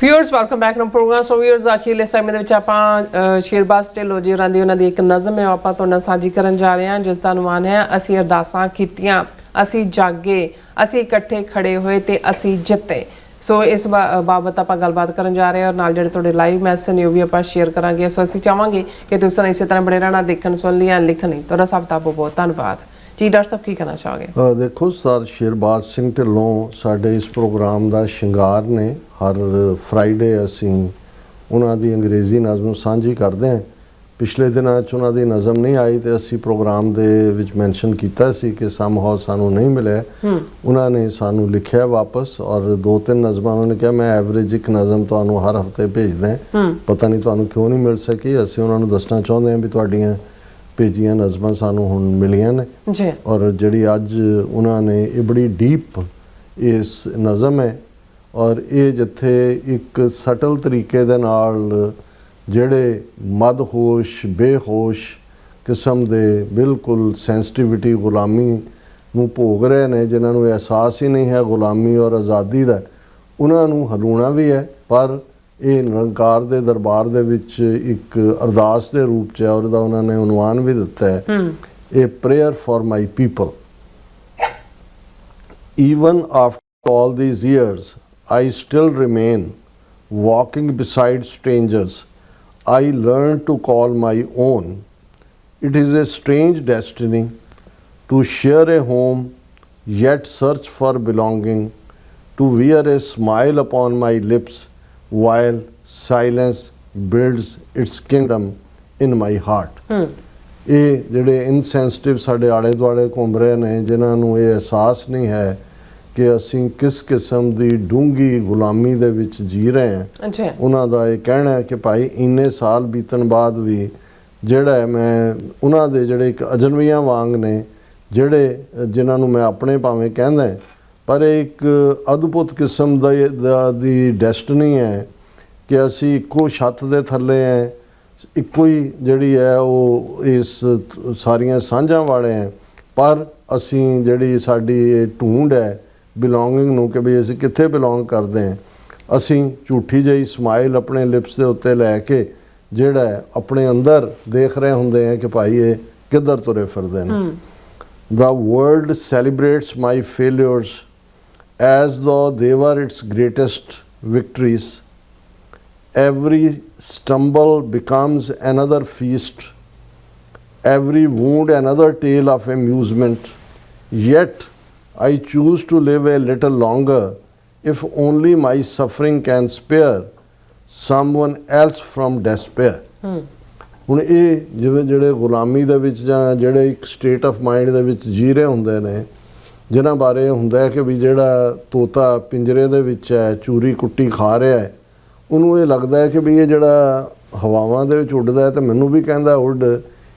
Viewers welcome back नो program. So viewers अखीरले समय ਦੇ ਵਿੱਚ ਆਪਾਂ ਸ਼ੇਰਬਾਜ਼ ਢਿੱਲੋਂ ਜੀ ਹੋਰਾਂ ਦੀ ਉਹਨਾਂ ਦੀ ਇੱਕ ਨਜ਼ਮ ਹੈ ਆਪਾਂ ਤੁਹਾਡੇ ਨਾਲ ਸਾਂਝੀ ਕਰਨ ਜਾ ਰਹੇ ਹਾਂ, ਜਿਸ ਦਾ ਅਨੁਮਾਨ ਹੈ ਅਸੀਂ ਅਰਦਾਸਾਂ ਕੀਤੀਆਂ, ਅਸੀਂ ਜਾਗੇ, ਅਸੀਂ ਇਕੱਠੇ ਖੜੇ ਹੋਏ ਤੇ ਅਸੀਂ ਜਿੱਤੇ। ਸੋ ਇਸ ਬਾਬਤ ਆਪਾਂ ਗੱਲਬਾਤ ਕਰਨ ਜਾ ਰਹੇ ਹਾਂ ਔਰ ਨਾਲ ਜਿਹੜੇ ਤੁਹਾਡੇ ਲਾਈਵ ਮੈਸੇਜ ਨੇ ਉਹ ਵੀ ਆਪਾਂ ਸ਼ੇਅਰ ਕਰਾਂਗੇ। ਸੋ ਅਸੀਂ ਚਾਹਾਂਗੇ ਕਿ ਤੁਸੀਂ ਇਸੇ ਤਰ੍ਹਾਂ ਬਣੇ ਰਹਿਣਾ, ਦੇਖਣ ਸੁਣ ਲਿਆ ਲਿਖਣ ਲਈ। ਤੁਹਾਡਾ ਸਭ ਦਾ ਬਹੁਤ ਧੰਨਵਾਦ ਜੀ। ਡਾਕਟਰ ਸਾਹਿਬ ਕੀ ਕਹਿਣਾ ਚਾਹੋਗੇ? ਦੇਖੋ ਸਰ, ਸ਼ੇਰਬਾਜ਼ ਸਿੰਘ ਢਿੱਲੋਂ ਸਾਡੇ ਇਸ ਪ੍ਰੋਗਰਾਮ ਦਾ ਸ਼ਿੰਗਾਰ ਨੇ। ਹਰ ਫਰਾਈਡੇ ਅਸੀਂ ਉਹਨਾਂ ਦੀ ਅੰਗਰੇਜ਼ੀ ਨਜ਼ਮ ਸਾਂਝੀ ਕਰਦੇ ਹਾਂ। ਪਿਛਲੇ ਦਿਨਾਂ 'ਚ ਉਹਨਾਂ ਦੀ ਨਜ਼ਮ ਨਹੀਂ ਆਈ ਤੇ ਅਸੀਂ ਪ੍ਰੋਗਰਾਮ ਦੇ ਵਿੱਚ ਮੈਂਸ਼ਨ ਕੀਤਾ ਸੀ ਕਿ ਸਮਹਾਉ ਸਾਨੂੰ ਨਹੀਂ ਮਿਲਿਆ। ਉਹਨਾਂ ਨੇ ਸਾਨੂੰ ਲਿਖਿਆ ਵਾਪਸ ਔਰ 2-3 ਨਜ਼ਮਾਂ ਉਹਨਾਂ ਨੇ ਕਿਹਾ ਮੈਂ ਐਵਰੇਜ ਇੱਕ ਨਜ਼ਮ ਤੁਹਾਨੂੰ ਹਰ ਹਫਤੇ ਭੇਜਦਾ। ਪਤਾ ਨਹੀਂ ਤੁਹਾਨੂੰ ਕਿਉਂ ਨਹੀਂ ਮਿਲ ਸਕੀ। ਅਸੀਂ ਉਹਨਾਂ ਨੂੰ ਦੱਸਣਾ ਚਾਹੁੰਦੇ ਹਾਂ ਵੀ ਤੁਹਾਡੀਆਂ ਭੇਜੀਆਂ ਨਜ਼ਮਾਂ ਸਾਨੂੰ ਹੁਣ ਮਿਲੀਆਂ ਨੇ ਜੀ। ਔਰ ਜਿਹੜੀ ਅੱਜ ਉਹਨਾਂ ਨੇ ਇਹ ਬੜੀ ਡੀਪ ਇਸ ਨਜ਼ਮ ਹੈ ਔਰ ਇਹ ਜਿੱਥੇ ਇੱਕ ਸਟਲ ਤਰੀਕੇ ਦੇ ਨਾਲ ਜਿਹੜੇ ਮਦਹੋਸ਼ ਬੇਹੋਸ਼ ਕਿਸਮ ਦੇ ਬਿਲਕੁਲ ਸੈਂਸਿਟਿਵਿਟੀ ਗੁਲਾਮੀ ਨੂੰ ਭੋਗ ਰਹੇ ਨੇ, ਜਿਨ੍ਹਾਂ ਨੂੰ ਅਹਿਸਾਸ ਹੀ ਨਹੀਂ ਹੈ ਗੁਲਾਮੀ ਔਰ ਆਜ਼ਾਦੀ ਦਾ, ਉਹਨਾਂ ਨੂੰ ਹਲੂਣਾ ਵੀ ਹੈ। ਪਰ ਇਹ ਨਿਰੰਕਾਰ ਦੇ ਦਰਬਾਰ ਦੇ ਵਿੱਚ ਇੱਕ ਅਰਦਾਸ ਦੇ ਰੂਪ 'ਚ ਹੈ ਔਰ ਉਹਦਾ ਉਹਨਾਂ ਨੇ ਉਨਵਾਨ ਵੀ ਦਿੱਤਾ ਹੈ, ਇਹ prayer for my people. Even after all these years I still remain walking beside strangers I learned to call my own. It is a strange destiny to share a home yet search for belonging, to wear a smile upon my lips while silence builds its kingdom in my heart. ਇਹ ਜਿਹੜੇ insensitive ਸਾਡੇ ਆਲੇ ਦੁਆਲੇ ਘੁੰਮ ਰਹੇ ਨੇ, ਜਿਨ੍ਹਾਂ ਨੂੰ ਇਹ ਅਹਿਸਾਸ ਨਹੀਂ ਹੈ ਕਿ ਅਸੀਂ ਕਿਸ ਕਿਸਮ ਦੀ ਡੂੰਘੀ ਗੁਲਾਮੀ ਦੇ ਵਿੱਚ ਜੀ ਰਹੇ ਹਾਂ, ਉਹਨਾਂ ਦਾ ਇਹ ਕਹਿਣਾ ਹੈ ਕਿ ਭਾਈ ਇੰਨੇ ਸਾਲ ਬੀਤਣ ਬਾਅਦ ਵੀ ਜਿਹੜਾ ਹੈ ਮੈਂ ਉਹਨਾਂ ਦੇ ਜਿਹੜੇ ਇੱਕ ਅਜਨਬੀਆਂ ਵਾਂਗ ਨੇ, ਜਿਹੜੇ ਜਿਨ੍ਹਾਂ ਨੂੰ ਮੈਂ ਆਪਣੇ ਭਾਵੇਂ ਕਹਿੰਦਾ, ਪਰ ਇੱਕ ਅਦਭੁਤ ਕਿਸਮ ਦੀ ਡੈਸਟਨੀ ਹੈ ਕਿ ਅਸੀਂ ਇੱਕੋ ਛੱਤ ਦੇ ਥੱਲੇ ਹੈ, ਇੱਕੋ ਹੀ ਜਿਹੜੀ ਹੈ ਉਹ ਇਸ ਸਾਰੀਆਂ ਸਾਂਝਾਂ ਵਾਲੇ ਹੈ। ਪਰ ਅਸੀਂ ਜਿਹੜੀ ਸਾਡੀ ਇਹ ਢੂੰਡ ਹੈ ਬਿਲੋਂਗਿੰਗ ਨੂੰ ਕਿ ਵੀ ਅਸੀਂ ਕਿੱਥੇ ਬਿਲੋਂਗ ਕਰਦੇ ਹਾਂ, ਅਸੀਂ ਝੂਠੀ ਜਿਹੀ ਸਮਾਈਲ ਆਪਣੇ ਲਿਪਸ ਦੇ ਉੱਤੇ ਲੈ ਕੇ ਜਿਹੜਾ ਆਪਣੇ ਅੰਦਰ ਦੇਖ ਰਹੇ ਹੁੰਦੇ ਹਾਂ ਕਿ ਭਾਈ ਇਹ ਕਿੱਧਰ ਤੁਰੇ ਫਿਰਦੇ ਨੇ। The world celebrates my failures as though they were its greatest victories. Every stumble becomes another feast, every wound another tale of amusement. Yet I choose to live a little longer if only my suffering can spare someone else from despair. ਹੁਣ ਇਹ ਜਿਵੇਂ ਜਿਹੜੇ ਗੁਲਾਮੀ ਦੇ ਵਿੱਚ ਜਾਂ ਜਿਹੜੇ ਇੱਕ ਸਟੇਟ ਆਫ ਮਾਈਂਡ ਦੇ ਵਿੱਚ ਜੀ ਰਹੇ ਹੁੰਦੇ ਨੇ, ਜਿਨ੍ਹਾਂ ਬਾਰੇ ਹੁੰਦਾ ਹੈ ਕਿ ਵੀ ਜਿਹੜਾ ਤੋਤਾ ਪਿੰਜਰੇ ਦੇ ਵਿੱਚ ਹੈ, ਚੂਰੀ ਕੁੱਟੀ ਖਾ ਰਿਹਾ ਹੈ, ਉਹਨੂੰ ਇਹ ਲੱਗਦਾ ਹੈ ਕਿ ਵੀ ਇਹ ਜਿਹੜਾ ਹਵਾਵਾਂ ਦੇ ਵਿੱਚ ਉੱਡਦਾ ਹੈ ਤੇ ਮੈਨੂੰ ਵੀ ਕਹਿੰਦਾ ਉੱਡ,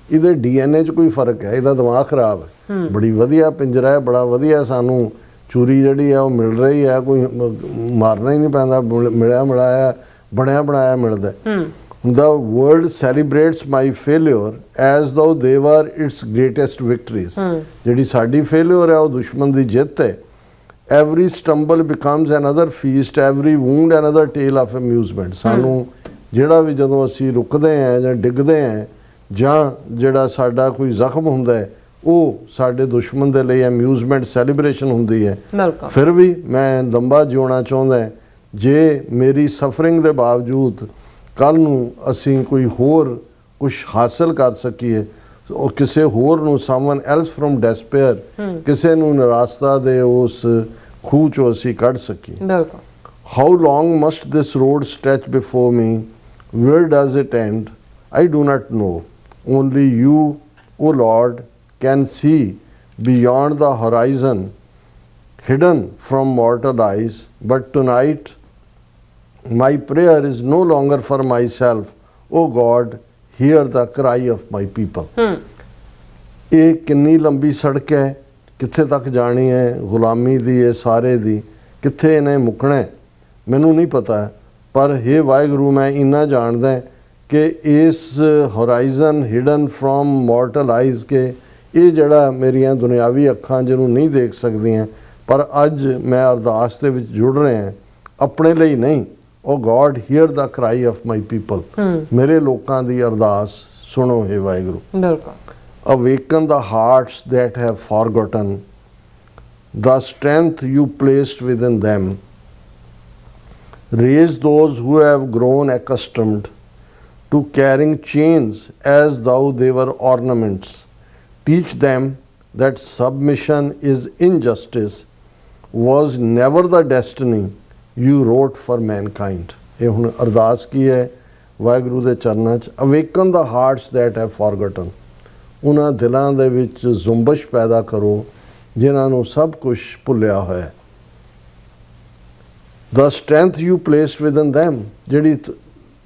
ਇਹਦੇ DNA 'ਚ ਕੋਈ ਫਰਕ ਹੈ, ਇਹਦਾ ਦਿਮਾਗ ਖਰਾਬ ਹੈ। ਬੜੀ ਵਧੀਆ ਪਿੰਜਰਾ ਹੈ, ਬੜਾ ਵਧੀਆ ਸਾਨੂੰ ਚੂਰੀ ਜਿਹੜੀ ਹੈ ਉਹ ਮਿਲ ਰਹੀ ਹੈ, ਕੋਈ ਮਾਰਨਾ ਹੀ ਨਹੀਂ ਪੈਂਦਾ, ਮਿਲਿਆ ਮਿਲਾਇਆ ਬਣਿਆ ਬਣਾਇਆ ਮਿਲਦਾ। The world celebrates my failure as though they were its greatest victories. ਜਿਹੜੀ ਸਾਡੀ ਫੇਲਿਅਰ ਹੈ ਉਹ ਦੁਸ਼ਮਣ ਦੀ ਜਿੱਤ ਹੈ। Every stumble becomes another feast, every wound another tale of amusement. ਸਾਨੂੰ ਜਿਹੜਾ ਵੀ ਜਦੋਂ ਅਸੀਂ ਰੁਕਦੇ ਹਾਂ ਜਾਂ ਡਿੱਗਦੇ ਹਾਂ ਜਾਂ ਜਿਹੜਾ ਸਾਡਾ ਕੋਈ ਜ਼ਖਮ ਹੁੰਦਾ ਹੈ, ਉਹ ਸਾਡੇ ਦੁਸ਼ਮਣ ਦੇ ਲਈ ਅਮਿਊਜ਼ਮੈਂਟ ਸੈਲੀਬ੍ਰੇਸ਼ਨ ਹੁੰਦੀ ਹੈ। ਫਿਰ ਵੀ ਮੈਂ ਲੰਬਾ ਜਿਉਣਾ ਚਾਹੁੰਦਾ, ਜੇ ਮੇਰੀ ਸਫਰਿੰਗ ਦੇ ਬਾਵਜੂਦ ਕੱਲ੍ਹ ਨੂੰ ਅਸੀਂ ਕੋਈ ਹੋਰ ਕੁਛ ਹਾਸਿਲ ਕਰ ਸਕੀਏ, ਉਹ ਕਿਸੇ ਹੋਰ ਨੂੰ ਸਮਵਨ ਐਲਸ ਫਰੋਮ ਡੈਸਪੇਅਰ, ਕਿਸੇ ਨੂੰ ਨਿਰਾਸ਼ਤਾ ਦੇ ਉਸ ਖੂਹ 'ਚੋਂ ਅਸੀਂ ਕੱਢ ਸਕੀਏ। How long must this road stretch before me, where does it end, I do not know. Only you, O Lord, can see beyond the horizon, hidden from mortal eyes. But tonight, my prayer is no longer for myself. O God, hear the cry of my people. ਇਹ ਕਿੰਨੀ ਲੰਬੀ ਸੜਕ ਹੈ, ਕਿੱਥੇ ਤੱਕ ਜਾਣੀ ਹੈ ਗੁਲਾਮੀ ਦੀ, ਇਹ ਸਾਰੇ ਦੀ, ਕਿੱਥੇ ਇਹਨੇ ਮੁੱਕਣਾ ਮੈਨੂੰ ਨਹੀਂ ਪਤਾ। ਪਰ ਹੇ ਵਾਹਿਗੁਰੂ, ਮੈਂ ਇੰਨਾ ਜਾਣਦਾ ਕਿ ਇਸ horizon hidden from mortal eyes ਕੇ ਇਹ ਜਿਹੜਾ ਮੇਰੀਆਂ ਦੁਨਿਆਵੀ ਅੱਖਾਂ ਜਿਹਨੂੰ ਨਹੀਂ ਦੇਖ ਸਕਦੀਆਂ, ਪਰ ਅੱਜ ਮੈਂ ਅਰਦਾਸ ਦੇ ਵਿੱਚ ਜੁੜ ਰਿਹਾ, ਆਪਣੇ ਲਈ ਨਹੀਂ ਓ ਗॉड ਹੀਅਰ ਦਾ ਕਰਾਈ ਆਫ ਮਾਈ ਪੀਪਲ। ਮੇਰੇ ਲੋਕਾਂ ਦੀ ਅਰਦਾਸ ਸੁਣੋ हे ਵਾਹਿਗੁਰੂ। ਬਿਲਕੁਲ। ਅਵੇਕਨ ਦਾ hearts that have forgotten the strength you placed within them. Raise those who have grown accustomed to carrying chains as though they were ornaments. Teach them that submission is injustice, was never the destiny you wrote for mankind. ਇਹ ਹੁਣ ਅਰਦਾਸ ਕੀ ਹੈ ਵਾਹਿਗੁਰੂ ਦੇ ਚਰਨਾਂ 'ਚ। ਅਵੇਕਨ ਦਾ hearts that have forgotten, ਉਹਨਾਂ ਦਿਲਾਂ ਦੇ ਵਿੱਚ ਜ਼ੁੰਬਸ਼ ਪੈਦਾ ਕਰੋ ਜਿਨ੍ਹਾਂ ਨੂੰ ਸਭ ਕੁਝ ਭੁੱਲਿਆ ਹੋਇਆ। The strength you placed within them, ਜਿਹੜੀ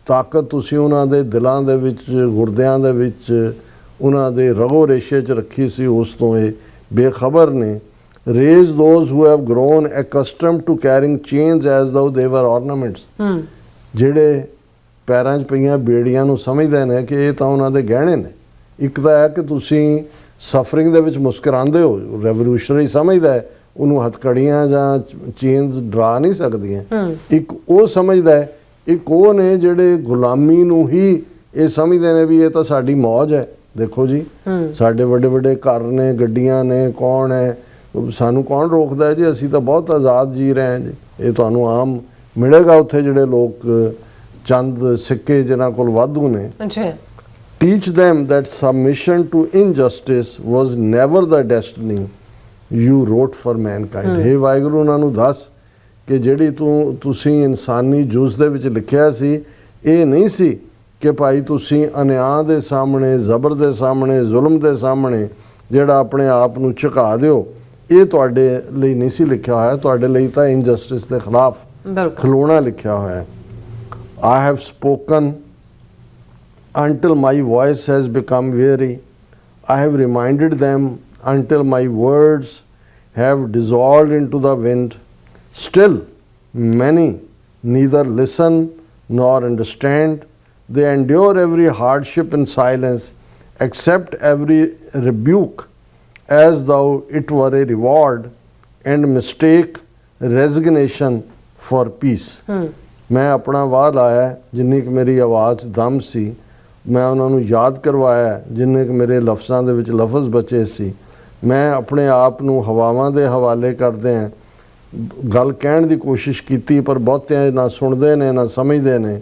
ਤਾਕਤ ਤੁਸੀਂ ਉਹਨਾਂ ਦੇ ਦਿਲਾਂ ਦੇ ਵਿੱਚ, ਗੁਰਦਿਆਂ ਦੇ ਵਿੱਚ, ਉਹਨਾਂ ਦੇ ਰਗੋ ਰੇਸ਼ੇ 'ਚ ਰੱਖੀ ਸੀ, ਉਸ ਤੋਂ ਇਹ ਬੇਖਬਰ ਨੇ। Raise those who have grown accustomed to carrying chains as though they were ornaments. ਜਿਹੜੇ ਪੈਰਾਂ 'ਚ ਪਈਆਂ ਬੇੜੀਆਂ ਨੂੰ ਸਮਝਦੇ ਨੇ ਕਿ ਇਹ ਤਾਂ ਉਹਨਾਂ ਦੇ ਗਹਿਣੇ ਨੇ। ਇੱਕ ਤਾਂ ਹੈ ਕਿ ਤੁਸੀਂ ਸਫਰਿੰਗ ਦੇ ਵਿੱਚ ਮੁਸਕਰਾਉਂਦੇ ਹੋ, ਰੈਵੋਲੂਸ਼ਨਰੀ ਸਮਝਦਾ ਹੈ, ਉਹਨੂੰ ਹਥਕੜੀਆਂ ਜਾਂ ਚੇਨਸ ਡਰਾ ਨਹੀਂ ਸਕਦੀਆਂ। ਇੱਕ ਉਹ ਸਮਝਦਾ ਹੈ, ਇੱਕ ਉਹ ਨੇ ਜਿਹੜੇ ਗੁਲਾਮੀ ਨੂੰ ਹੀ ਇਹ ਸਮਝਦੇ ਨੇ ਵੀ ਇਹ ਤਾਂ ਸਾਡੀ ਮੌਜ ਹੈ। ਦੇਖੋ ਜੀ, ਸਾਡੇ ਵੱਡੇ ਵੱਡੇ ਘਰ ਨੇ, ਗੱਡੀਆਂ ਨੇ, ਕੌਣ ਹੈ, ਸਾਨੂੰ ਕੌਣ ਰੋਕਦਾ ਹੈ ਜੀ, ਅਸੀਂ ਤਾਂ ਬਹੁਤ ਆਜ਼ਾਦ ਜੀ ਰਹੇ ਹਾਂ ਜੀ। ਇਹ ਤੁਹਾਨੂੰ ਆਮ ਮਿਲੇਗਾ ਉੱਥੇ ਜਿਹੜੇ ਲੋਕ ਚੰਦ ਸਿੱਕੇ ਜਿਨ੍ਹਾਂ ਕੋਲ ਵਾਧੂ ਨੇ। Teach them that submission to injustice was never the destiny you wrote for mankind. हे ਵਾਹਿਗੁਰੂ, ਉਹਨਾਂ ਨੂੰ ਦੱਸ ਕਿ ਜਿਹੜੀ ਤੁਸੀਂ ਇਨਸਾਨੀ ਜੂਸ ਦੇ ਵਿੱਚ ਲਿਖਿਆ ਸੀ, ਇਹ ਨਹੀਂ ਸੀ ਕਿ ਭਾਈ ਤੁਸੀਂ ਅਨਿਆਂ ਦੇ ਸਾਹਮਣੇ, ਜ਼ਬਰ ਦੇ ਸਾਹਮਣੇ, ਜ਼ੁਲਮ ਦੇ ਸਾਹਮਣੇ ਜਿਹੜਾ ਆਪਣੇ ਆਪ ਨੂੰ ਝੁਕਾ ਦਿਓ। ਇਹ ਤੁਹਾਡੇ ਲਈ ਨਹੀਂ ਸੀ ਲਿਖਿਆ ਹੋਇਆ। ਤੁਹਾਡੇ ਲਈ ਤਾਂ ਇਨਜਸਟਿਸ ਦੇ ਖਿਲਾਫ ਖਲੋਣਾ ਲਿਖਿਆ ਹੋਇਆ ਹੈ। I have spoken until my voice has become weary. I have reminded them until my words have dissolved into the wind. Still, many neither listen nor understand. They endure every hardship in silence, accept every rebuke as though it were a reward, and mistake resignation for peace. ਮੈਂ ਆਪਣਾ ਵਾਹ ਲਾਇਆ ਜਿੰਨੀ ਕਿ ਮੇਰੀ ਆਵਾਜ਼ ਦਮ ਸੀ, ਮੈਂ ਉਹਨਾਂ ਨੂੰ ਯਾਦ ਕਰਵਾਇਆ ਜਿੰਨੇ ਕਿ ਮੇਰੇ ਲਫ਼ਜ਼ਾਂ ਦੇ ਵਿੱਚ ਲਫ਼ਜ਼ ਬਚੇ ਸੀ। ਮੈਂ ਆਪਣੇ ਆਪ ਨੂੰ ਹਵਾਵਾਂ ਦੇ ਹਵਾਲੇ ਕਰਦੇ ਹਾਂ, ਗੱਲ ਕਹਿਣ ਦੀ ਕੋਸ਼ਿਸ਼ ਕੀਤੀ ਪਰ ਬਹੁਤਿਆਂ ਨਾ ਸੁਣਦੇ ਨੇ ਨਾ ਸਮਝਦੇ ਨੇ।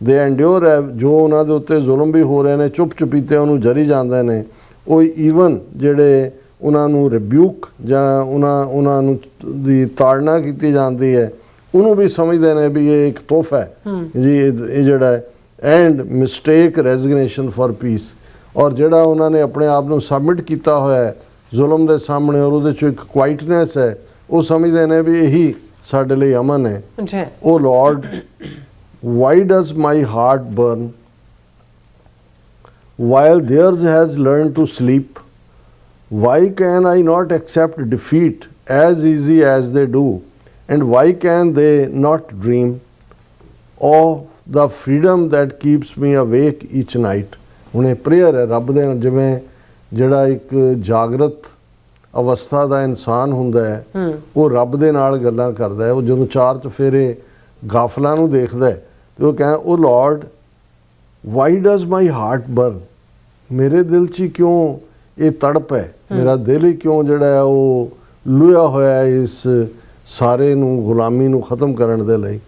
ਦੇ ਐਂਡਿਓਰ ਹੈ, ਜੋ ਉਹਨਾਂ ਦੇ ਉੱਤੇ ਜ਼ੁਲਮ ਵੀ ਹੋ ਰਹੇ ਨੇ, ਚੁੱਪ ਚੁਪੀਤੇ ਉਹਨੂੰ ਜਰੀ ਜਾਂਦੇ ਨੇ। ਉਹ ਈਵਨ ਜਿਹੜੇ ਉਹਨਾਂ ਨੂੰ ਰਿਬਿਊਕ ਜਾਂ ਉਹਨਾਂ ਨੂੰ ਦੀ ਤਾੜਨਾ ਕੀਤੀ ਜਾਂਦੀ ਹੈ, ਉਹਨੂੰ ਵੀ ਸਮਝਦੇ ਨੇ ਵੀ ਇਹ ਇੱਕ ਤੋਹਫਾ ਹੈ ਜੀ, ਇਹ ਜਿਹੜਾ ਹੈ। And mistake resignation for piece, ਔਰ ਜਿਹੜਾ ਉਹਨਾਂ ਨੇ ਆਪਣੇ ਆਪ ਨੂੰ ਸਬਮਿਟ ਕੀਤਾ ਹੋਇਆ ਹੈ ਜ਼ੁਲਮ ਦੇ ਸਾਹਮਣੇ, ਔਰ ਉਹਦੇ 'ਚ ਇੱਕ ਕੁਆਇਟਨੈਸ ਹੈ, ਉਹ ਸਮਝਦੇ ਨੇ ਵੀ ਇਹੀ ਸਾਡੇ ਲਈ ਅਮਨ ਹੈ। Oh lord, why does my heart burn while theirs has learned to sleep? Why can I not accept defeat as easy as they do? And why can they not dream of the freedom that keeps me awake each night? ਹੁਣ ਇਹ prayer ਹੈ ਰੱਬ ਦੇ, ਜਿਵੇਂ ਜਿਹੜਾ ਇੱਕ ਜਾਗਰਤ ਅਵਸਥਾ ਦਾ ਇਨਸਾਨ ਹੁੰਦਾ ਹੈ, ਉਹ ਰੱਬ ਦੇ ਨਾਲ ਗੱਲਾਂ ਕਰਦਾ ਹੈ। ਉਹ ਜਦੋਂ ਚਾਰ ਚਫੇਰੇ ਗਾਫਲਾਂ ਨੂੰ ਦੇਖਦਾ ਹੈ ਤੇ ਉਹ ਕਹਿੰਦਾ, ਉਹ lord, why does my heart burn? ਮੇਰੇ ਦਿਲ 'ਚ ਕਿਉਂ ਇਹ ਤੜਪ ਹੈ? ਮੇਰਾ ਦਿਲ ਹੀ ਕਿਉਂ ਜਿਹੜਾ ਹੈ ਉਹ ਲੁਇਆ ਹੋਇਆ ਹੈ ਇਸ ਸਾਰੇ ਨੂੰ, ਗੁਲਾਮੀ ਨੂੰ ਖ਼ਤਮ ਕਰਨ ਦੇ ਲਈ?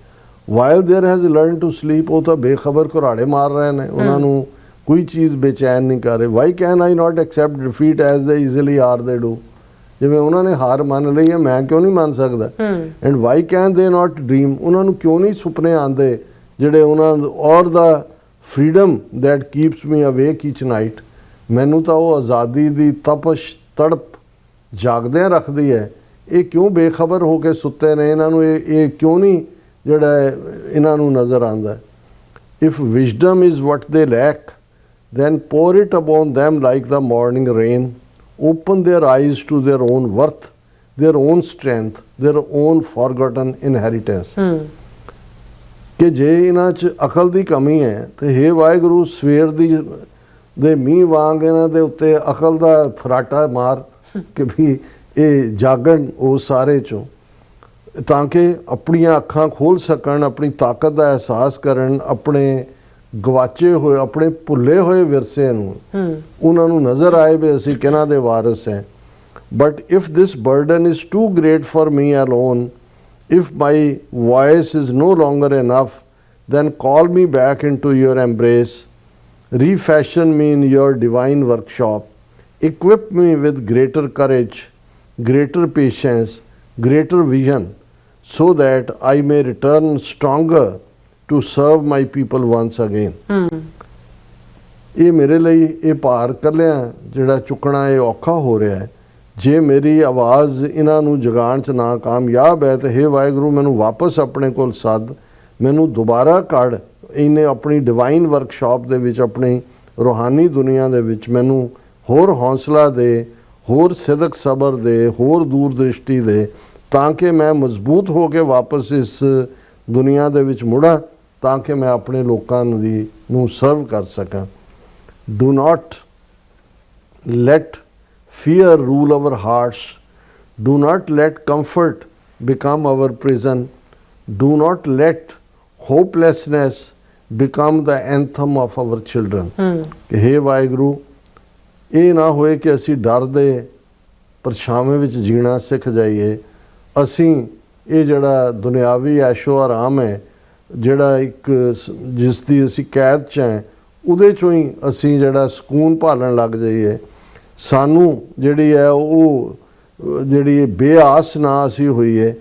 While there has learn to sleep, ਉਹ ਤਾਂ ਬੇਖਬਰ ਘੁਰਾੜੇ ਮਾਰ ਰਹੇ ਨੇ, ਉਹਨਾਂ ਨੂੰ ਕੋਈ ਚੀਜ਼ ਬੇਚੈਨ ਨਹੀਂ ਕਰ ਰਹੇ। Why can I not accept defeat as they easily are they do? ਜਿਵੇਂ ਉਹਨਾਂ ਨੇ ਹਾਰ ਮੰਨ ਲਈ ਹੈ, ਮੈਂ ਕਿਉਂ ਨਹੀਂ ਮੰਨ ਸਕਦਾ? ਐਂਡ ਵਾਈ ਕੈਨ ਦੇ ਨਾਟ ਡਰੀਮ, ਉਹਨਾਂ ਨੂੰ ਕਿਉਂ ਨਹੀਂ ਸੁਪਨੇ ਆਉਂਦੇ ਜਿਹੜੇ ਉਹਨਾਂ, or the freedom that keeps me awake each night, ਮੈਨੂੰ ਤਾਂ ਉਹ ਆਜ਼ਾਦੀ ਦੀ ਤਪਸ਼ ਤੜਪ ਜਾਗਦਿਆਂ ਰੱਖਦੀ ਹੈ। ਇਹ ਕਿਉਂ ਬੇਖਬਰ ਹੋ ਕੇ ਸੁੱਤੇ ਨੇ? ਇਹਨਾਂ ਨੂੰ ਇਹ ਕਿਉਂ ਨਹੀਂ ਜਿਹੜਾ ਇਹਨਾਂ ਨੂੰ ਨਜ਼ਰ ਆਉਂਦਾ? ਇਫ ਵਿਜ਼ਡਮ ਇਜ਼ ਵਟ ਦੇ ਲੈਕ, then pour it upon them like the morning rain. Open their eyes to their own worth, their own strength, their own forgotten inheritance. ਕਿ ਜੇ ਇਹਨਾਂ 'ਚ ਅਕਲ ਦੀ ਕਮੀ ਹੈ ਤੇ ਹੇ ਵਾਹਿਗੁਰੂ, ਸਵੇਰ ਦੇ ਮੀਂਹ ਵਾਂਗ ਇਹਨਾਂ ਦੇ ਉੱਤੇ ਅਕਲ ਦਾ ਫਰਾਟਾ ਮਾਰ ਕਿ ਵੀ ਇਹ ਜਾਗਣ ਉਹ ਸਾਰੇ 'ਚੋਂ। ਤਾਂ ਕਿ ਆਪਣੀਆਂ ਅੱਖਾਂ ਖੋਲ੍ਹ ਸਕਣ, ਆਪਣੀ ਤਾਕਤ ਦਾ ਅਹਿਸਾਸ ਕਰਨ, ਆਪਣੇ ਗਵਾਚੇ ਹੋਏ, ਆਪਣੇ ਭੁੱਲੇ ਹੋਏ ਵਿਰਸੇ ਨੂੰ ਉਹਨਾਂ ਨੂੰ ਨਜ਼ਰ ਆਏ ਵੀ ਅਸੀਂ ਕਿਹਨਾਂ ਦੇ ਵਾਰਿਸ ਹੈ। But if this burden is too great for me alone, if my voice is no longer enough, then call me back into your embrace, refashion me in your divine workshop, equip me with greater courage, greater patience, greater vision, so that I may return stronger to serve my people once again. ਇਹ ਮੇਰੇ ਲਈ ਇਹ ਭਾਰ ਕੱਲਿਆਂ ਜਿਹੜਾ ਚੁੱਕਣਾ ਇਹ ਔਖਾ ਹੋ ਰਿਹਾ ਹੈ। ਜੇ ਮੇਰੀ ਆਵਾਜ਼ ਇਹਨਾਂ ਨੂੰ ਜਗਾਉਣ 'ਚ ਨਾ ਕਾਮਯਾਬ ਹੈ ਤਾਂ ਹੇ ਵਾਹਿਗੁਰੂ ਮੈਨੂੰ ਵਾਪਸ ਆਪਣੇ ਕੋਲ ਸੱਦ, ਮੈਨੂੰ ਦੁਬਾਰਾ ਕੱਢ, ਇਹਨੇ ਆਪਣੀ ਡਿਵਾਈਨ ਵਰਕਸ਼ਾਪ ਦੇ ਵਿੱਚ, ਆਪਣੀ ਰੂਹਾਨੀ ਦੁਨੀਆ ਦੇ ਵਿੱਚ ਮੈਨੂੰ ਹੋਰ ਹੌਸਲਾ ਦੇ, ਹੋਰ ਸਿਦਕ ਸਬਰ ਦੇ, ਹੋਰ ਦੂਰ ਦ੍ਰਿਸ਼ਟੀ ਦੇ, ਤਾਂ ਕਿ ਮੈਂ ਮਜ਼ਬੂਤ ਹੋ ਕੇ ਵਾਪਸ ਇਸ ਦੁਨੀਆ ਦੇ ਵਿੱਚ ਮੁੜਾਂ, ਤਾਂ ਕਿ ਮੈਂ ਆਪਣੇ ਲੋਕਾਂ ਨੂੰ ਸਰਵ ਕਰ ਸਕਾਂ। Do not let fear rule our hearts. Do not let comfort become our prison. Do not let hopelessness become the anthem of our children. ਕਿ ਹੇ ਵਾਹਿਗੁਰੂ, ਇਹ ਨਾ ਹੋਏ ਕਿ ਅਸੀਂ ਡਰ ਦੇ ਪਰਛਾਵੇਂ ਵਿੱਚ ਜੀਣਾ ਸਿੱਖ ਜਾਈਏ। ਅਸੀਂ ਇਹ ਜਿਹੜਾ ਦੁਨਿਆਵੀ ਐਸ਼ੋ ਆਰਾਮ ਹੈ, ਜਿਹੜਾ ਇੱਕ ਜਿਸ ਦੀ ਅਸੀਂ ਕੈਦ 'ਚ ਹੈ, ਉਹਦੇ 'ਚੋਂ ਹੀ ਅਸੀਂ ਜਿਹੜਾ ਸਕੂਨ ਭਾਲਣ ਲੱਗ ਜਾਈਏ। ਸਾਨੂੰ ਜਿਹੜੀ ਹੈ ਉਹ ਜਿਹੜੀ ਬੇਆਸ ਨਾ ਅਸੀਂ ਹੋਈਏ।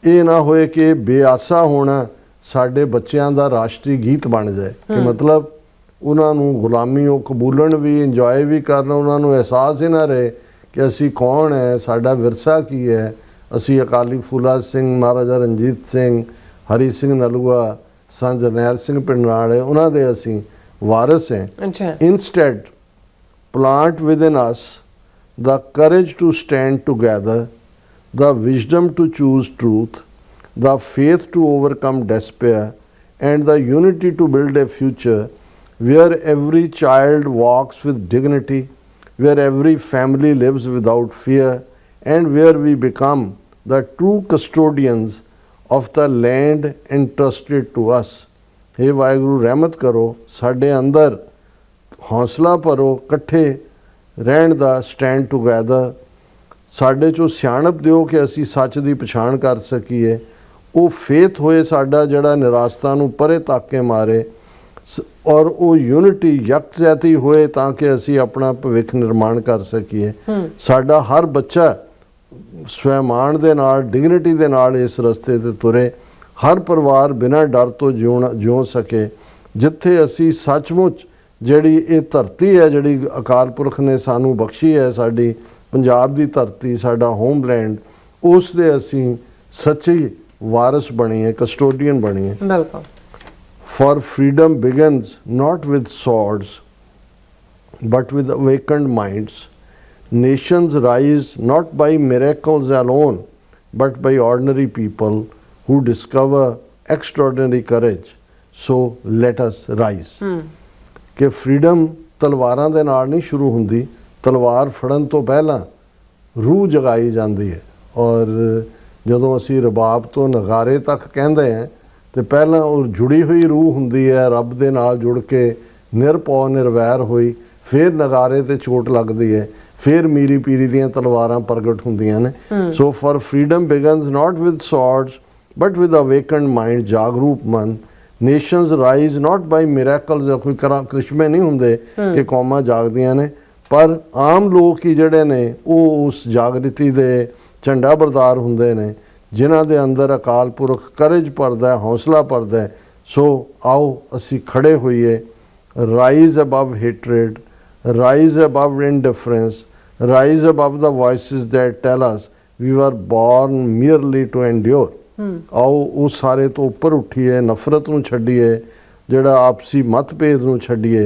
ਇਹ ਨਾ ਹੋਏ ਕਿ ਬੇਆਸਾ ਹੋਣਾ ਸਾਡੇ ਬੱਚਿਆਂ ਦਾ ਰਾਸ਼ਟਰੀ ਗੀਤ ਬਣ ਜਾਏ, ਕਿ ਮਤਲਬ ਉਹਨਾਂ ਨੂੰ ਗੁਲਾਮੀ ਉਹ ਕਬੂਲਣ ਵੀ, ਇੰਜੋਏ ਵੀ ਕਰਨ, ਉਹਨਾਂ ਨੂੰ ਅਹਿਸਾਸ ਹੀ ਨਾ ਰਹੇ ਕਿ ਅਸੀਂ ਕੌਣ ਹੈ, ਸਾਡਾ ਵਿਰਸਾ ਕੀ ਹੈ। ਅਸੀਂ ਅਕਾਲੀ ਫੂਲਾ ਸਿੰਘ, ਮਹਾਰਾਜਾ ਰਣਜੀਤ ਸਿੰਘ, ਹਰੀ ਸਿੰਘ ਨਲੂਆ, ਸੰਤ ਜਰਨੈਲ ਸਿੰਘ ਪਿੰਡਰਾੜੇ, ਉਹਨਾਂ ਦੇ ਅਸੀਂ ਵਾਰਿਸ हैं। Instead, plant within us the courage to stand together, the wisdom to choose truth, the faith to overcome despair, and the unity to build a future where every child walks with dignity, where every family lives without fear, and where we become the true custodians of the land entrusted to us. हे वाहिगुरु रहमत करो, साढ़े अंदर हौसला भरो, इकट्ठे रहन दा, stand together, साढ़े चो सियाणप दिओ कि असी सच दी पछाण कर सकीए। वो फेथ होए साडा जिहड़ा निराशता नूं परे तक के मारे, और वो यूनिटी यकजहती होए ताकि असी अपना भविख निर्माण कर सकीए। साडा हर बच्चा स्वैमान दे नाल, डिग्निटी दे नाल इस रस्ते ते तुरे, हर परिवार बिना डर तो जिउ सके। जिथे असी सचमुच जिहड़ी ये धरती है, जिहड़ी अकाल पुरख ने सानू बख्शी है, साडी पंजाब दी धरती, साडा होमलैंड, उस दे असी सच्ची वारिस बणीए, कस्टोडियन बणीए। बिल्कुल। For freedom begins not with swords but with awakened minds. Nations rise not by miracles alone but by ordinary people who discover extraordinary courage. So let us rise. कि फ्रीडम तलवारां दे नाल नहीं शुरू हुंदी, तलवार फड़न तो पहला रूह जगाई जाती है। और जदों असी रबाब तो नगारे तक कहते हैं तो पहला और जुड़ी हुई रूह हुंदी है, रब दे नाल जुड़ के निरपौ निर्वैर हुई, फिर नगारे ते चोट लगती है, फिर मीरी पीरी दियां तलवारां प्रगट हुंदियां ने। So for freedom begins not with swords but with awakened mind, जागरूक मन। Nations rise not by miracles, कोई करिश्मे नहीं हुंदे कि कौमां जागदियां ने, पर आम लोग ही जड़े ने वो उस जागृति दे झंडा बरदार हुंदे ने, जिन्हां दे अंदर अकाल पुरख करज भरदा है, हौसला भरदा है। सो आओ असी खड़े होइए, rise above hatred, rise above indifference, rise above the voices that tell us we were born merely to endure। आओ उस सारे तो उपर उठिए, नफरत नूं छड्डिए, जिहड़ा आपसी मतभेद नूं छड्डिए,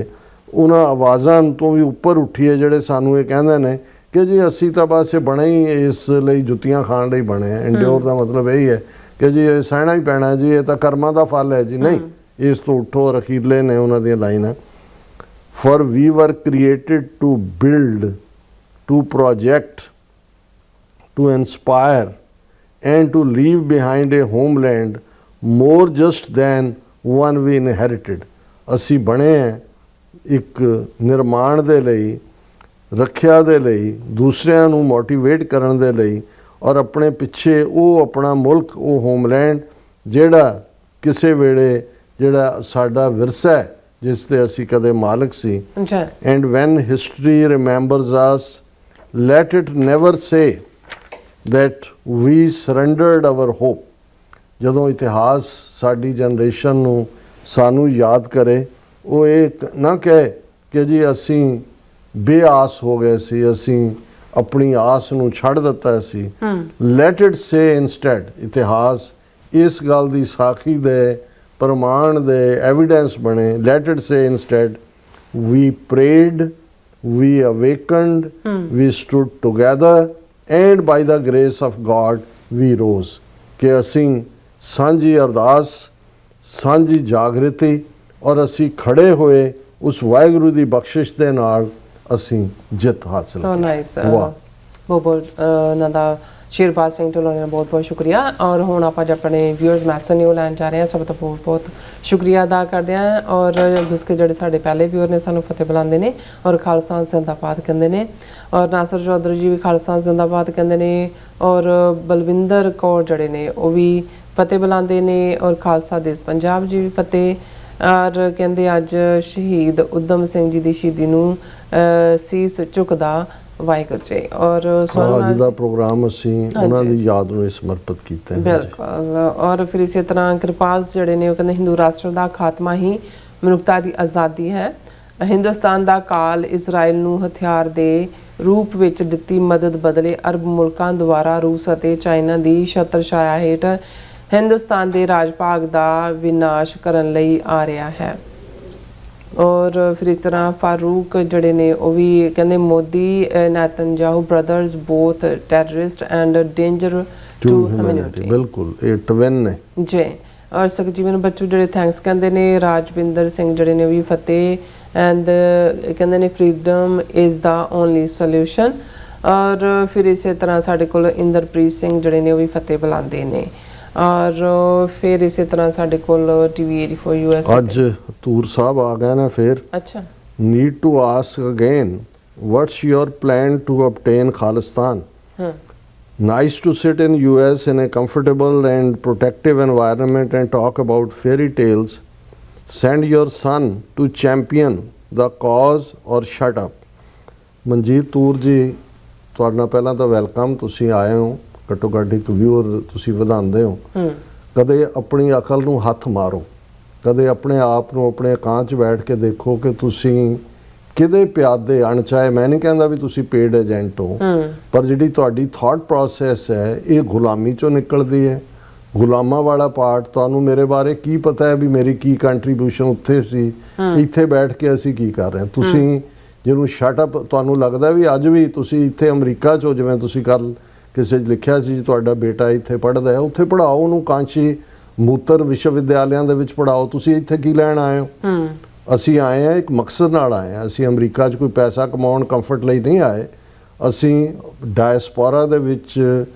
उन्हां आवाज़ां तो भी उपर उठिए जिहड़े सानूं ये कहंदे ने कि जी असी तां बस बणे ही इस लई जुत्तियां खाण लई बणे आ। एंड्योर दा मतलब यही है कि जी ये सहना ही पैना जी, ये तां कर्मां दा फल है जी। नहीं, इस तो उठो। रखीले ने उन्हां दियां लाइनां, for we were created to build, to project, to inspire and to leave behind a homeland more just than one we inherited. ਅਸੀਂ ਬਣੇ ਹਾਂ ਇੱਕ ਨਿਰਮਾਣ ਦੇ ਲਈ, ਰੱਖਿਆ ਦੇ ਲਈ, ਦੂਸਰਿਆਂ ਨੂੰ ਮੋਟੀਵੇਟ ਕਰਨ ਦੇ ਲਈ, ਔਰ ਆਪਣੇ ਪਿੱਛੇ ਉਹ ਆਪਣਾ ਮੁਲਕ, ਉਹ ਹੋਮਲੈਂਡ ਜਿਹੜਾ ਕਿਸੇ ਵੇਲੇ ਜਿਹੜਾ ਸਾਡਾ ਵਿਰਸਾ ਹੈ, ਜਿਸ ਦੇ ਅਸੀਂ ਕਦੇ ਮਾਲਕ ਸੀ। And when history remembers us, let it never say that we surrendered our hope. ਜਦੋਂ ਇਤਿਹਾਸ ਸਾਡੀ ਜਨਰੇਸ਼ਨ ਨੂੰ ਸਾਨੂੰ ਯਾਦ ਕਰੇ, ਉਹ ਇਹ ਨਾ ਕਹੇ ਕਿ ਜੀ ਅਸੀਂ ਬੇਆਸ ਹੋ ਗਏ ਸੀ, ਅਸੀਂ ਆਪਣੀ ਆਸ ਨੂੰ ਛੱਡ ਦਿੱਤਾ ਸੀ। let it say instead, ਇਤਿਹਾਸ ਇਸ ਗੱਲ ਦੀ ਸਾਖੀ ਦੇ, ਪ੍ਰਮਾਣ ਦੇ, ਐਵੀਡੈਂਸ ਬਣੇ। let it say instead, we prayed, we awakened, we stood together, and by the grace of God we rose. ਕਿ ਅਸੀਂ ਸਾਂਝੀ ਅਰਦਾਸ, ਸਾਂਝੀ ਜਾਗਰਤੀ, ਔਰ ਅਸੀਂ ਖੜੇ ਹੋਏ ਉਸ ਵਾਹਿਗੁਰੂ ਦੀ ਬਖਸ਼ਿਸ਼ ਦੇ ਨਾਲ ਅਸੀਂ ਜਿੱਤ ਹਾਸਲ ਕੀਤੀ। So nice. ਬਹੁਤ ਉਹਨਾਂ ਦਾ ਸ਼ੇਰਬਾਜ਼ ਸਿੰਘ ਢਿੱਲੋਂ ਦਾ ਬਹੁਤ ਬਹੁਤ ਸ਼ੁਕਰੀਆ। ਔਰ ਹੁਣ ਆਪਾਂ ਜੇ ਆਪਣੇ ਵਿਊਅਰਸ ਮੈਸੇਜ ਨਿਊ ਲੈਣ ਜਾ ਰਹੇ ਹਾਂ, ਸਭ ਤੋਂ ਬਹੁਤ ਬਹੁਤ ਸ਼ੁਕਰੀਆ ਅਦਾ ਕਰਦੇ ਹਾਂ। ਔਰ ਜਿਸਕੇ ਜਿਹੜੇ ਸਾਡੇ ਪਹਿਲੇ ਵਿਊਅਰ ਨੇ ਸਾਨੂੰ ਫਤਿਹ ਬੁਲਾਉਂਦੇ ਨੇ ਔਰ ਖਾਲਸਾ ਜ਼ਿੰਦਾਬਾਦ ਕਹਿੰਦੇ ਨੇ, ਔਰ ਨਾਸਰ ਚੌਧਰੀ ਜੀ ਵੀ ਖਾਲਸਾ ਜ਼ਿੰਦਾਬਾਦ ਕਹਿੰਦੇ ਨੇ, ਔਰ ਬਲਵਿੰਦਰ ਕੌਰ ਜਿਹੜੇ ਨੇ ਉਹ ਵੀ ਫਤਿਹ ਬੁਲਾਉਂਦੇ ਨੇ, ਔਰ ਖਾਲਸਾ ਦੇਸ਼ ਪੰਜਾਬ ਜੀ ਵੀ ਫਤਿਹ। ਔਰ ਕਹਿੰਦੇ ਅੱਜ ਸ਼ਹੀਦ ਊਧਮ ਸਿੰਘ ਜੀ ਦੀ ਸ਼ਹੀਦੀ ਨੂੰ ਸੀਸ ਝੁਕਦਾ ਵਾਹਿਗੁਰੂ ਜੀ। ਔਰ ਅੱਜ ਦਾ ਪ੍ਰੋਗਰਾਮ ਅਸੀਂ ਉਹਨਾਂ ਦੀ ਯਾਦ ਨੂੰ ਸਮਰਪਿਤ ਕੀਤਾ ਹੈ। ਬਿਲਕੁਲ। ਔਰ ਫਿਰ ਇਸੇ ਤਰ੍ਹਾਂ ਕਿਰਪਾਲ ਜਿਹੜੇ ਨੇ ਉਹ ਕਹਿੰਦੇ ਹਿੰਦੂ ਰਾਸ਼ਟਰ ਦਾ ਖਾਤਮਾ ਹੀ ਮਨੁੱਖਤਾ ਦੀ ਆਜ਼ਾਦੀ ਹੈ। ਹਿੰਦੁਸਤਾਨ ਦਾ ਕਾਲ ਇਜ਼ਰਾਈਲ ਨੂੰ ਹਥਿਆਰ ਦੇ ਰੂਪ ਵਿੱਚ ਦਿੱਤੀ ਮਦਦ ਬਦਲੇ ਅਰਬ ਮੁਲਕਾਂ ਦੁਆਰਾ ਰੂਸ ਅਤੇ ਚਾਈਨਾ ਦੀ ਛਤਰ ਛਾਇਆ ਹੇਠ ਹਿੰਦੁਸਤਾਨ ਦੇ ਰਾਜ ਭਾਗ ਦਾ ਵਿਨਾਸ਼ ਕਰਨ ਲਈ ਆ ਰਿਹਾ ਹੈ। ਔਰ ਫਿਰ ਇਸ ਤਰ੍ਹਾਂ ਫਾਰੂਕ ਜਿਹੜੇ ਨੇ ਉਹ ਵੀ ਕਹਿੰਦੇ Modi Netanyahu brothers both terrorist and danger to humanity. ਬਿਲਕੁਲ ਇਹ ਟਵਿਨ ਨੇ ਜੀ। ਔਰ ਸੁਖਜੀਵਨ ਬੱਚੂ ਜਿਹੜੇ ਥੈਂਕਸ ਕਹਿੰਦੇ ਨੇ, ਰਾਜਵਿੰਦਰ ਸਿੰਘ ਜਿਹੜੇ ਨੇ ਉਹ ਵੀ ਫਤਿਹ ਐਂਡ ਕਹਿੰਦੇ ਨੇ freedom is the only solution. ਔਰ ਫਿਰ ਇਸੇ ਤਰ੍ਹਾਂ ਸਾਡੇ ਕੋਲ ਇੰਦਰਪ੍ਰੀਤ ਸਿੰਘ ਜਿਹੜੇ ਨੇ ਉਹ ਵੀ ਫਤਿਹ ਬੁਲਾਉਂਦੇ ਨੇ। ਔਰ ਫਿਰ ਇਸੇ ਤਰ੍ਹਾਂ ਸਾਡੇ ਕੋਲ TV 84 US ਅੱਜ ਤੂਰ ਸਾਹਿਬ ਆ ਗਏ ਨਾ ਫਿਰ। ਅੱਛਾ। Need to ask again, what's your plan to obtain Khalistan? Nice to sit in US in a comfortable and protective environment and talk about fairy tales. Send your son to champion the cause or shut up. Manjit Toor ji, ਤੁਹਾਡਾ ਪਹਿਲਾਂ ਤਾਂ welcome, ਤੁਸੀਂ ਆਏ ਹੋ, ਘੱਟੋ ਘੱਟ ਇੱਕ viewer ਤੁਸੀਂ ਵਧਾਉਂਦੇ ਹੋ। ਕਦੇ ਆਪਣੀ ਅਕਲ ਨੂੰ ਹੱਥ ਮਾਰੋ, ਕਦੇ ਆਪਣੇ ਆਪ ਨੂੰ ਆਪਣੇ ਇਕਾਂਤ 'ਚ ਬੈਠ ਕੇ ਦੇਖੋ ਕਿ ਤੁਸੀਂ ਕਿਹਦੇ ਪਿਆਦੇ ਅਣਚਾਹੇ, ਮੈਂ ਨਹੀਂ ਕਹਿੰਦਾ ਵੀ ਤੁਸੀਂ ਪੇਡ ਏਜੰਟ ਹੋ, ਪਰ ਜਿਹੜੀ ਤੁਹਾਡੀ ਥਾਟ ਪ੍ਰੋਸੈਸ ਹੈ ਇਹ ਗੁਲਾਮੀ 'ਚੋਂ ਨਿਕਲਦੀ ਹੈ। ਗੁਲਾਮਾਂ ਵਾਲਾ ਪਾਰਟ, ਤੁਹਾਨੂੰ ਮੇਰੇ ਬਾਰੇ ਕੀ ਪਤਾ ਹੈ ਵੀ ਮੇਰੀ ਕੀ ਕੰਟਰੀਬਿਊਸ਼ਨ ਉੱਥੇ ਸੀ, ਇੱਥੇ ਬੈਠ ਕੇ ਅਸੀਂ ਕੀ ਕਰ ਰਹੇ ਹਾਂ। ਤੁਸੀਂ ਜਿਹਨੂੰ ਸ਼ਟ ਅਪ, ਤੁਹਾਨੂੰ ਲੱਗਦਾ ਵੀ ਅੱਜ ਵੀ ਤੁਸੀਂ ਇੱਥੇ ਅਮਰੀਕਾ 'ਚੋਂ, ਜਿਵੇਂ ਤੁਸੀਂ ਕੱਲ੍ਹ ਕਿਸੇ 'ਚ ਲਿਖਿਆ ਸੀ ਤੁਹਾਡਾ ਬੇਟਾ ਇੱਥੇ ਪੜ੍ਹਦਾ ਹੈ, ਉੱਥੇ ਪੜ੍ਹਾਓ ਉਹਨੂੰ, ਕਾਂਚੀ ਮੂਤਰ ਵਿਸ਼ਵ ਵਿਦਿਆਲਿਆਂ ਦੇ ਵਿੱਚ ਪੜ੍ਹਾਓ। ਤੁਸੀਂ ਇੱਥੇ ਕੀ ਲੈਣ ਆਏ ਹੋ? ਅਸੀਂ ਆਏ ਹਾਂ ਇੱਕ ਮਕਸਦ ਨਾਲ ਆਏ ਹਾਂ। ਅਸੀਂ ਅਮਰੀਕਾ 'ਚ ਕੋਈ ਪੈਸਾ ਕਮਾਉਣ, ਕੰਫਰਟ ਲਈ ਨਹੀਂ ਆਏ। ਅਸੀਂ ਡਾਇਸਪੋਰਾ ਦੇ ਵਿੱਚ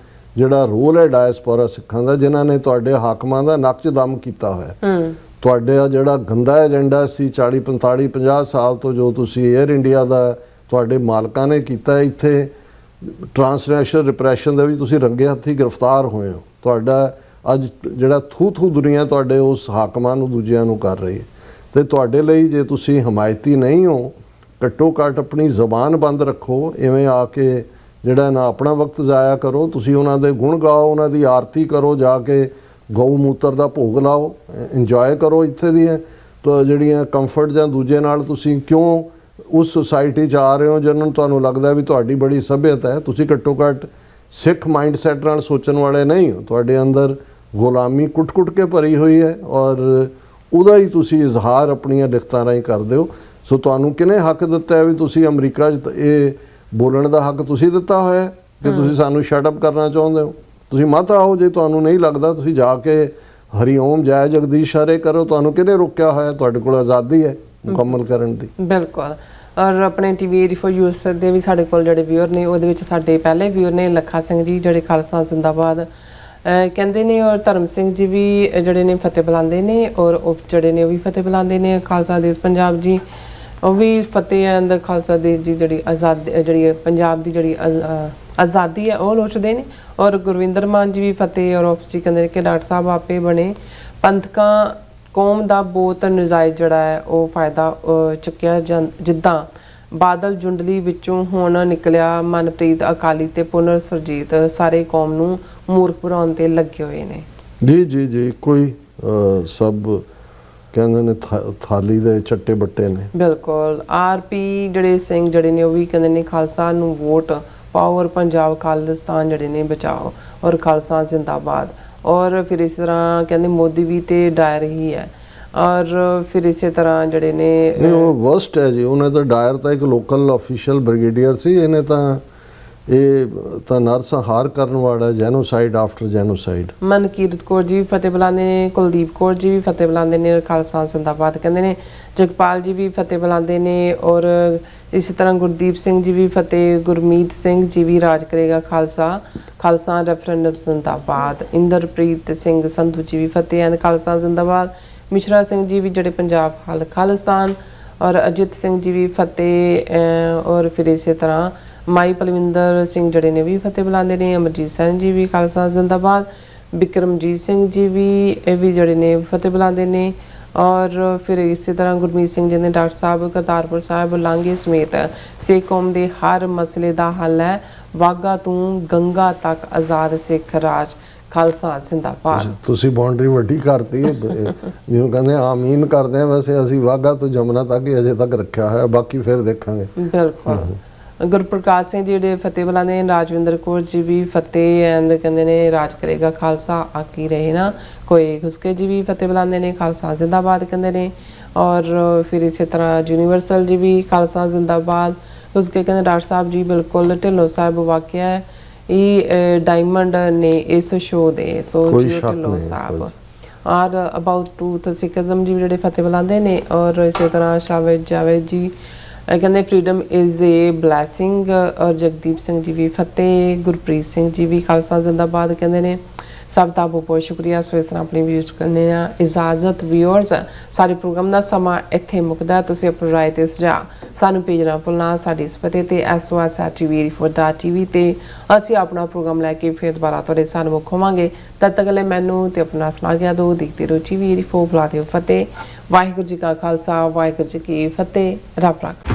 ਜਿਹੜਾ ਰੋਲ ਹੈ ਡਾਇਸਪੋਰਾ ਸਿੱਖਾਂ ਦਾ, ਜਿਨ੍ਹਾਂ ਨੇ ਤੁਹਾਡੇ ਹਾਕਮਾਂ ਦਾ ਨੱਕ 'ਚ ਦਮ ਕੀਤਾ ਹੋਇਆ। ਤੁਹਾਡੇ ਜਿਹੜਾ ਗੰਦਾ ਏਜੰਡਾ ਸੀ 40 45 50 ਸਾਲ ਤੋਂ, ਜੋ ਤੁਸੀਂ ਏਅਰ ਇੰਡੀਆ ਦਾ ਤੁਹਾਡੇ ਮਾਲਕਾਂ ਨੇ ਕੀਤਾ, ਇੱਥੇ ਟ੍ਰਾਂਸਨੈਸ਼ਨਲ ਰਿਪਰੈਸ਼ਨ ਦੇ ਵਿੱਚ ਤੁਸੀਂ ਰੰਗੇ ਹੱਥੀਂ ਗ੍ਰਿਫਤਾਰ ਹੋਏ ਹੋ। ਤੁਹਾਡਾ ਅੱਜ ਜਿਹੜਾ ਥੂ ਦੁਨੀਆ ਤੁਹਾਡੇ ਉਸ ਹਾਕਮਾਂ ਨੂੰ, ਦੂਜਿਆਂ ਨੂੰ ਕਰ ਰਹੀ ਹੈ। ਅਤੇ ਤੁਹਾਡੇ ਲਈ ਜੇ ਤੁਸੀਂ ਹਮਾਇਤੀ ਨਹੀਂ ਹੋ, ਘੱਟੋ ਘੱਟ ਆਪਣੀ ਜ਼ਬਾਨ ਬੰਦ ਰੱਖੋ। ਇਵੇਂ ਆ ਕੇ ਜਿਹੜਾ ਨਾ ਆਪਣਾ ਵਕਤ ਜ਼ਾਇਆ ਕਰੋ, ਤੁਸੀਂ ਉਹਨਾਂ ਦੇ ਗੁਣ ਗਾਓ, ਉਹਨਾਂ ਦੀ ਆਰਤੀ ਕਰੋ, ਜਾ ਕੇ ਗਊ ਮੂਤਰ ਦਾ ਭੋਗ ਲਾਓ, ਇੰਜੋਏ ਕਰੋ ਇੱਥੇ ਦੀਆਂ ਤਾਂ ਜਿਹੜੀਆਂ ਕੰਫਰਟ ਜਾਂ ਦੂਜੇ ਨਾਲ ਤੁਸੀਂ ਕਿਉਂ ਉਸ ਸੁਸਾਇਟੀ 'ਚ ਆ ਰਹੇ ਹੋ ਜਿਹਨਾਂ ਨੂੰ ਤੁਹਾਨੂੰ ਲੱਗਦਾ ਵੀ ਤੁਹਾਡੀ ਬੜੀ ਸੱਭਿਅਤਾ ਹੈ। ਤੁਸੀਂ ਘੱਟੋ ਘੱਟ ਸਿੱਖ ਮਾਈਂਡਸੈਟ ਨਾਲ ਸੋਚਣ ਵਾਲੇ ਨਹੀਂ ਹੋ। ਤੁਹਾਡੇ ਅੰਦਰ ਗੁਲਾਮੀ ਕੁੱਟ ਕੇ ਭਰੀ ਹੋਈ ਹੈ ਔਰ ਉਹਦਾ ਹੀ ਤੁਸੀਂ ਇਜ਼ਹਾਰ ਆਪਣੀਆਂ ਲਿਖਤਾਂ ਰਾਹੀਂ ਕਰਦੇ ਹੋ। ਸੋ ਤੁਹਾਨੂੰ ਕਿਹਨੇ ਹੱਕ ਦਿੱਤਾ ਹੈ ਵੀ ਤੁਸੀਂ ਅਮਰੀਕਾ 'ਚ ਇਹ ਬੋਲਣ ਦਾ ਹੱਕ ਤੁਸੀਂ ਦਿੱਤਾ ਹੋਇਆ ਕਿ ਤੁਸੀਂ ਸਾਨੂੰ ਸ਼ਟ ਅਪ ਕਰਨਾ ਚਾਹੁੰਦੇ ਹੋ? ਤੁਸੀਂ ਮਤ ਆਓ, ਜੇ ਤੁਹਾਨੂੰ ਨਹੀਂ ਲੱਗਦਾ ਤੁਸੀਂ ਜਾ ਕੇ ਹਰੀ ਓਮ ਜੈ ਜਗਦੀਸ਼ ਹਰੇ ਕਰੋ। ਤੁਹਾਨੂੰ ਕਿਹਨੇ ਰੋਕਿਆ ਹੋਇਆ? ਤੁਹਾਡੇ ਕੋਲ ਆਜ਼ਾਦੀ ਹੈ ਮੁਕੰਮਲ ਕਰਨ ਦੀ। ਬਿਲਕੁਲ। ਔਰ ਆਪਣੇ TV 84 ਯੂਐਸ ਦੇ ਵੀ ਸਾਡੇ ਕੋਲ ਜਿਹੜੇ ਵਿਊਅਰ ਨੇ, ਉਹਦੇ ਵਿੱਚ ਸਾਡੇ ਪਹਿਲੇ ਵਿਊਅਰ ਨੇ ਲੱਖਾ ਸਿੰਘ ਜੀ, ਜਿਹੜੇ ਖਾਲਸਾ ਜ਼ਿੰਦਾਬਾਦ ਕਹਿੰਦੇ ਨੇ ਔਰ ਧਰਮ ਸਿੰਘ ਜੀ ਵੀ ਜਿਹੜੇ ਨੇ ਫਤਿਹ ਬੁਲਾਉਂਦੇ ਨੇ ਔਰ ਉਹ ਜਿਹੜੇ ਨੇ ਉਹ ਵੀ ਫਤਿਹ ਬੁਲਾਉਂਦੇ ਨੇ। ਖਾਲਸਾ ਦੇਸ਼ ਪੰਜਾਬ ਜੀ ਉਹ ਵੀ ਫਤਿਹ ਐਂਡ ਖਾਲਸਾ ਦੇਸ਼ ਜੀ ਜਿਹੜੀ ਜਿਹੜੀ ਪੰਜਾਬ ਦੀ ਜਿਹੜੀ ਆਜ਼ਾਦੀ ਹੈ ਉਹ ਲੋਚਦੇ ਨੇ। ਔਰ ਗੁਰਵਿੰਦਰ ਮਾਨ ਜੀ ਵੀ ਫਤਿਹ ਔਰ ਆਫਿਸ ਜੀ ਕਹਿੰਦੇ ਨੇ ਕਿ ਡਾਕਟਰ ਸਾਹਿਬ ਆਪੇ ਬਣੇ ਪੰਥਕਾਂ ਕੌਮ ਦਾ ਬਹੁਤ ਨਜਾਇਜ਼ ਜਿਹੜਾ ਹੈ ਉਹ ਫਾਇਦਾ ਚੁੱਕਿਆ ਜਿੱਦਾਂ ਬਾਦਲ ਜੁੰਡਲੀ ਵਿੱਚੋਂ ਹੁਣ ਨਿਕਲਿਆ ਮਨਪ੍ਰੀਤ ਅਕਾਲੀ ਤੇ ਪੁਨਰ ਸੁਰਜੀਤ ਸਾਰੇ ਕੌਮ ਨੂੰ ਮੂਰਖ ਬਣਾਉਣ ਤੇ ਲੱਗੇ ਹੋਏ ਨੇ। ਜੀ ਜੀ ਜੀ ਕੋਈ ਸਭ ਕਹਿੰਦੇ ਨੇ ਥਾਲੀ ਦੇ ਚੱਟੇ ਬੱਟੇ ਨੇ। ਬਿਲਕੁਲ। ਆਰਪੀ ਜਿਹੜੇ ਸਿੰਘ ਜਿਹੜੇ ਨੇ ਉਹ ਵੀ ਕਹਿੰਦੇ ਨੇ ਖਾਲਸਾ ਨੂੰ ਵੋਟ ਪਾਓ ਔਰ ਪੰਜਾਬ ਖਾਲਿਸਤਾਨ ਜਿਹੜੇ ਨੇ ਬਚਾਓ ਔਰ ਖਾਲਸਾ ਜ਼ਿੰਦਾਬਾਦ। ਔਰ ਫਿਰ ਇਸ ਤਰ੍ਹਾਂ ਕਹਿੰਦੇ ਮੋਦੀ ਵੀ ਤੇ ਡਾਇਰ ਹੀ ਹੈ ਔਰ ਫਿਰ ਇਸੇ ਤਰ੍ਹਾਂ ਜਿਹੜੇ ਨੇ ਨਹੀਂ ਉਹ ਵਰਸਟ ਹੈ ਜੀ। ਉਹਨੇ ਤਾਂ ਡਾਇਰ ਤਾਂ ਇੱਕ ਲੋਕਲ ਅਫੀਸ਼ੀਅਲ ਬ੍ਰਿਗੇਡੀਅਰ ਸੀ, ਇਹਨੇ ਤਾਂ ਇਹ ਤਾਂ ਨਰਸੰਹਾਰ ਕਰਨ ਵਾਲਾ genocide after genocide. Mankirat Kaur ji ਵੀ ਫਤਿਹ ਬੁਲਾਉਂਦੇ ਨੇ, ਕੁਲਦੀਪ ਕੌਰ ਜੀ ਵੀ ਫਤਿਹ ਬੁਲਾਉਂਦੇ ਨੇ, ਖਾਲਸਾ ਜ਼ਿੰਦਾਬਾਦ ਕਹਿੰਦੇ ਨੇ। ਜਗਪਾਲ ਜੀ ਵੀ ਫਤਿਹ ਬੁਲਾਉਂਦੇ ਨੇ ਔਰ ਇਸੇ ਤਰ੍ਹਾਂ ਗੁਰਦੀਪ ਸਿੰਘ ਜੀ ਵੀ ਫਤਿਹ, ਗੁਰਮੀਤ ਸਿੰਘ ਜੀ ਵੀ ਰਾਜ ਕਰੇਗਾ ਖਾਲਸਾ, ਖਾਲਸਾ ਰੈਫਰੈਂਡਮ ਜ਼ਿੰਦਾਬਾਦ। ਇੰਦਰਪ੍ਰੀਤ ਸਿੰਘ ਸੰਧੂ ਜੀ ਵੀ ਫਤਿਹ ਐਂਡ ਖਾਲਸਾ ਜ਼ਿੰਦਾਬਾਦ। ਮਿਸ਼ਰਾ ਸਿੰਘ ਜੀ ਵੀ ਜਿਹੜੇ ਪੰਜਾਬ ਖਾਲਿਸਤਾਨ ਔਰ ਅਜਿਤ ਸਿੰਘ ਜੀ ਵੀ ਫਤਿਹ ਔਰ ਫਿਰ ਇਸੇ ਤਰ੍ਹਾਂ ਮਾਈ ਪਲਵਿੰਦਰ ਸਿੰਘ ਜਿਹੜੇ ਨੇ ਵੀ ਫਤਿਹ ਬੁਲਾਉਂਦੇ ਨੇ। ਅਮਰਜੀਤ ਸਿੰਘ ਜੀ ਵੀ ਖਾਲਸਾ ਜ਼ਿੰਦਾਬਾਦ। ਬਿਕਰਮਜੀਤ ਸਿੰਘ ਜੀ ਵੀ ਇਹ ਵੀ ਜਿਹੜੇ ਨੇ ਫਤਿਹ ਬੁਲਾਉਂਦੇ ਨੇ ਔਰ ਫਿਰ ਇਸੇ ਤਰ੍ਹਾਂ ਗੁਰਮੀਤ ਸਿੰਘ ਜੀ ਨੇ ਡਾਕਟਰ ਸਾਹਿਬ ਕਰਤਾਰਪੁਰ ਸਾਹਿਬ ਲਾਂਘੇ ਸਮੇਤ ਸਿੱਖ ਕੌਮ ਦੇ ਹਰ ਮਸਲੇ ਦਾ ਹੱਲ ਹੈ, ਵਾਘਾ ਤੋਂ ਗੰਗਾ ਤੱਕ ਆਜ਼ਾਦ ਸਿੱਖ ਰਾਜ, ਖਾਲਸਾ ਜ਼ਿੰਦਾਬਾਦ। ਤੁਸੀਂ ਬਾਉਂਡਰੀ ਵੱਡੀ ਕਰਤੀ ਜਿਹਨੂੰ ਕਹਿੰਦੇ ਆਮੀਨ ਕਰਦੇ ਆ। ਵੈਸੇ ਅਸੀਂ ਵਾਘਾ ਤੋਂ ਜਮਨਾ ਤੱਕ ਹੀ ਅਜੇ ਤੱਕ ਰੱਖਿਆ ਹੋਇਆ, ਬਾਕੀ ਫਿਰ ਦੇਖਾਂਗੇ। ਬਿਲਕੁਲ। ਗੁਰਪ੍ਰਕਾਸ਼ ਸਿੰਘ ਜਿਹੜੇ ਫਤਿਹ ਬੁਲਾਉਂਦੇ ਨੇ। ਰਾਜਵਿੰਦਰ ਕੌਰ ਜੀ ਵੀ ਫਤਿਹ ਐਂਡ ਕਹਿੰਦੇ ਨੇ ਰਾਜ ਕਰੇਗਾ ਖਾਲਸਾ ਆਕੀ ਰਹੇ ਨਾ ਕੋਈ। ਹੁਸਕੇ ਜੀ ਵੀ ਫਤਿਹ ਬੁਲਾਉਂਦੇ ਨੇ, ਖਾਲਸਾ ਜ਼ਿੰਦਾਬਾਦ ਕਹਿੰਦੇ ਨੇ। ਔਰ ਫਿਰ ਇਸੇ ਤਰ੍ਹਾਂ ਯੂਨੀਵਰਸਲ ਜੀ ਵੀ ਖਾਲਸਾ ਜ਼ਿੰਦਾਬਾਦ। ਹੁਸਕੇ ਕਹਿੰਦੇ ਡਾਕਟਰ ਸਾਹਿਬ ਜੀ ਬਿਲਕੁਲ ਢਿੱਲੋਂ ਸਾਹਿਬ ਵਾਕਿਆ ਹੈ ਇਹ ਡਾਇਮੰਡ ਨੇ ਇਸ ਸ਼ੋਅ ਦੇ, ਸੋ ਢਿੱਲੋਂ ਸਾਹਿਬ। ਔਰ ਅਬਾਊਟ ਟਰੂਥ ਸਿੱਖਜ਼ਮ ਜੀ ਜਿਹੜੇ ਫਤਿਹ ਬੁਲਾਉਂਦੇ ਨੇ। ਔਰ ਇਸੇ ਤਰ੍ਹਾਂ ਸ਼ਾਵੇਦ ਜਾਵੇਦ ਜੀ ਕਹਿੰਦੇ ਫਰੀडम ਇਜ਼ ਏ ਬਲੈਸਿੰਗ ਔਰ ਜਗਦੀਪ ਸਿੰਘ ਜੀ ਵੀ ਫਤਿਹ। ਗੁਰਪ੍ਰੀਤ ਸਿੰਘ ਜੀ ਵੀ ਖਾਲਸਾ ਜ਼ਿੰਦਾਬਾਦ ਕਹਿੰਦੇ ਨੇ। ਸਭ ਦਾ ਬਹੁਤ ਸ਼ੁਕਰੀਆ। ਸੋ ਇਸ ਤਰ੍ਹਾਂ ਆਪਣੀ ਵੀਡੀਓਜ਼ ਕਰਨੇ ਆ ਇਜਾਜ਼ਤ। ਵਿਊਅਰਸ ਸਾਡੇ ਪ੍ਰੋਗਰਾਮ ਦਾ ਸਮਾਂ ਇੱਥੇ ਮੁੱਕਦਾ। ਤੁਸੀਂ ਆਪਣੀ ਰਾਏ ਤੇ ਸੁਝਾਅ ਸਾਨੂੰ ਭੇਜਣਾ ਭੁੱਲਣਾ ਸਾਡੀ ਇਸ ਪਤੇ ਤੇ sos@tv84.tv ਤੇ ਅਸੀਂ ਆਪਣਾ ਪ੍ਰੋਗਰਾਮ ਲੈ ਕੇ ਫਿਰ ਦੁਬਾਰਾ ਤੁਹਾਡੇ ਸਾਹਮਣੇ ਹੋਵਾਂਗੇ। ਤਦ ਤੱਕ ਲਈ ਮੈਨੂੰ ਤੇ ਆਪਣਾ ਸੁਣਾ ਗਿਆ ਦੋ ਦੇਖਦੇ ਰਹੋ TV84 ਬੁਲਾ ਦਿਓ ਫਤਿਹ। ਵਾਹਿਗੁਰੂ ਜੀ ਕਾ ਖਾਲਸਾ, ਵਾਹਿਗੁਰੂ ਜੀ ਕੀ ਫਤਿਹ। ਰੱਬ ਰਾਖਾ।